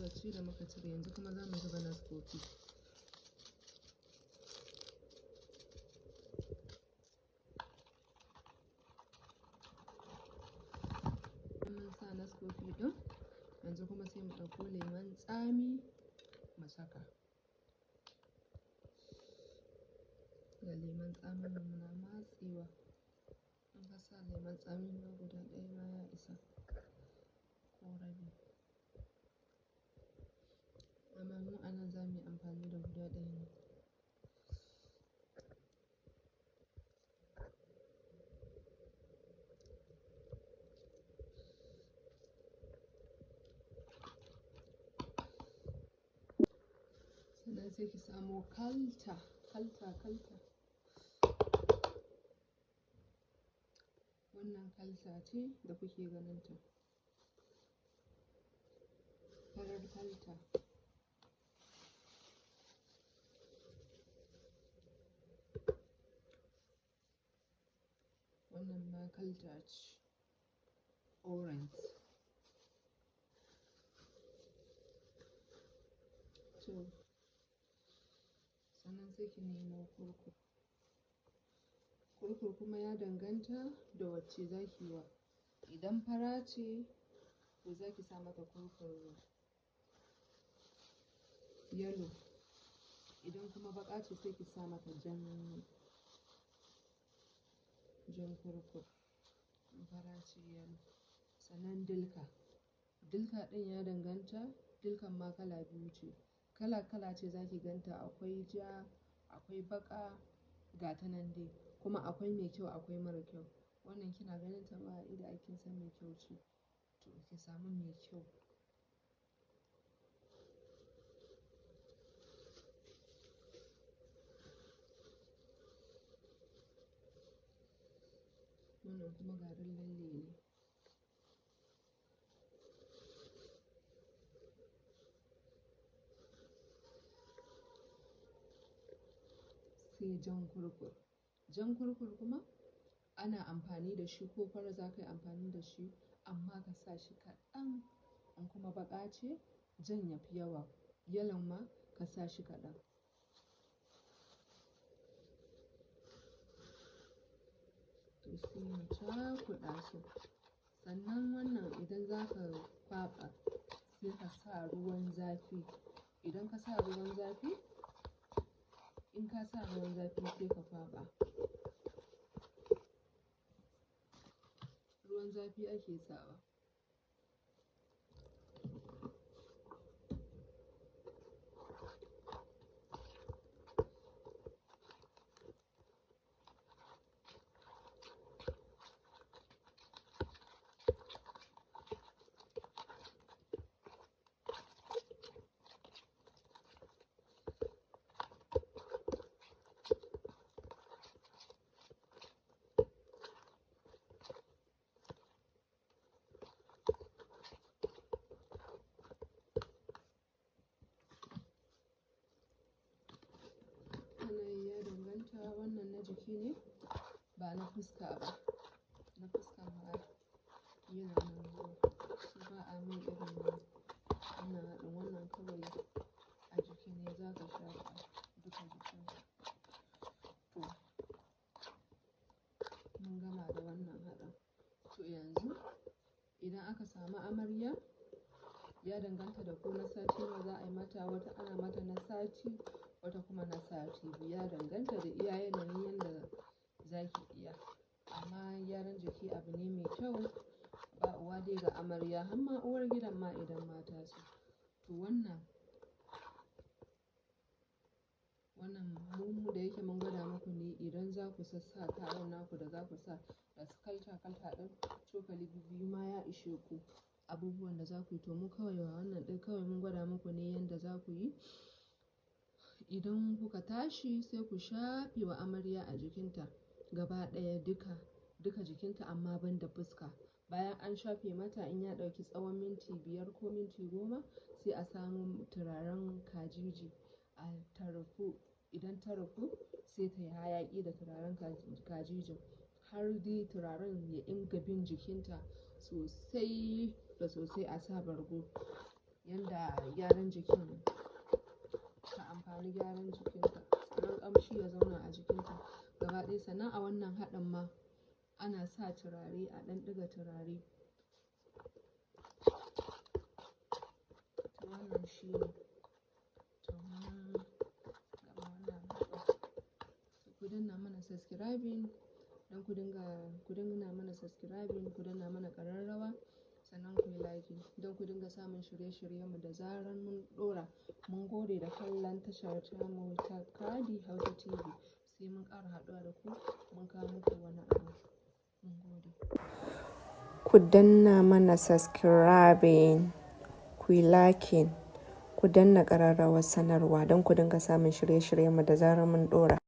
wacce da muka cire. Yanzu kuma za mu zuba naskofi. Mun sa naskofi ɗin, yanzu kuma sai mu ɗauko lemon tsami mu saka. Da lemon tsamin nan muna matsewa. In ka sa lemon tsami ma guda ɗaya ma ya isa, ko rabi. Amma mu a nan za mu yi amfani da guda ɗaya ne. Sannan sai ki samo kalta. Wannan kalta ce da kuke ganin ta, farar kalta. Wannan ma kalta ce, orange. To, sannan sai ki nemo kurkur. Kurkur kuma ya danganta da wacce za ki yi wa. Idan fara ce, to za ki sa mata kurkur yellow. Idan kuma baƙa ce sai ki sa mata jan kurkur. In fara ce yellow. Sannan dilka. Dilka ɗin ya danganta, dilkan ma kala biyu ce. Kala ce za ki ganta, akwai ja, akwai baƙa, ga ta nan dai. Kuma akwai mai kyau, akwai mara kyau. Wannan kina ganin ta ma a ido ai kin san mai kyau ce. To ki samu mai kyau. Wannan kuma garin lalle ne. Sai jan kurkur. Jan kurkur kuma ana amfani da shi, ko fara za ka yi amfani da shi, amma ka sa shi kaɗan. In kuma baƙa ce, jan ya fi yawa. Yellow ma ka sa shi kaɗan. To sai mu cakuɗa su. Sannan wannan idan za ka kwaɓa, sai ka sa ruwan zafi. Idan ka sa ruwan zafi, in ka sa ruwan zafi sai ka kwaɓa. Ruwan zafi ake sawa. Ya danganta, wannan na jiki ne, ba na fuska ba. Na fuska ma yana nan zuwa. Shi ba a mai irin wannan haɗin. Wannan kawai a jiki ne za ka shafa duka jikinka. To, mun gama da wannan haɗin. To yanzu idan aka samu amarya, ya danganta da ko na sati nawa za a yi mata. Wata ana mata na sati, wata kuma na sati biyu. Ya danganta da iya yanayin yanda za ki iya. Amma gyaran jiki abu ne mai kyau. Ba uwa dai ga amarya, har ma uwar gidan ma idan mata su. To wannan mu da yake mun gwada muku ne idan za ku sassa kayan naku da za ku sa da su kalta ɗin, cokali biyu ma ya ishe ku abubuwan da za ku yi. To mu kawai wa wannan ɗin kawai mun gwada muku ne yanda za ku yi. Idan kuka tashi sai ku shafe wa amarya a jikinta gaba ɗaya, duka jikinta, amma ban da fuska. Bayan an shafe mata, in ya ɗauki tsawon minti 5 ko minti 10, sai a samu turaren kajiji a rufe. Idan ta rufu, sai ta yi hayaƙi da turaren kajijin har dai turaren ya inga bin jikinta sosai da sosai. A sa bargo yanda gyaran jikin ka amfani gyaran jikinka, sannan ƙamshi ya zauna a jikinka gaba ɗaya. Sannan a wannan haɗin ma ana sa turare, a ɗan ɗiga turare. To wannan shi ne. To mun gama wannan haɗin. Ku danna mana subscribing don ku dinga mana subscribing, ku danna mana ƙararrawa, sannan ku yi liking don ku dinga samun shirye-shiryenmu da zarar mun ɗora. Mun gode da kallon tashar tamu ta Kadi Hausa TV. Sai mun ƙara haɗuwa da ku, mun kawo muku wani abu. Mun gode. Ku danna mana subscribing, ku yi liking, ku danna ƙararrawar sanarwa don ku dinga samun shirye-shiryenmu da zarar mun ɗora.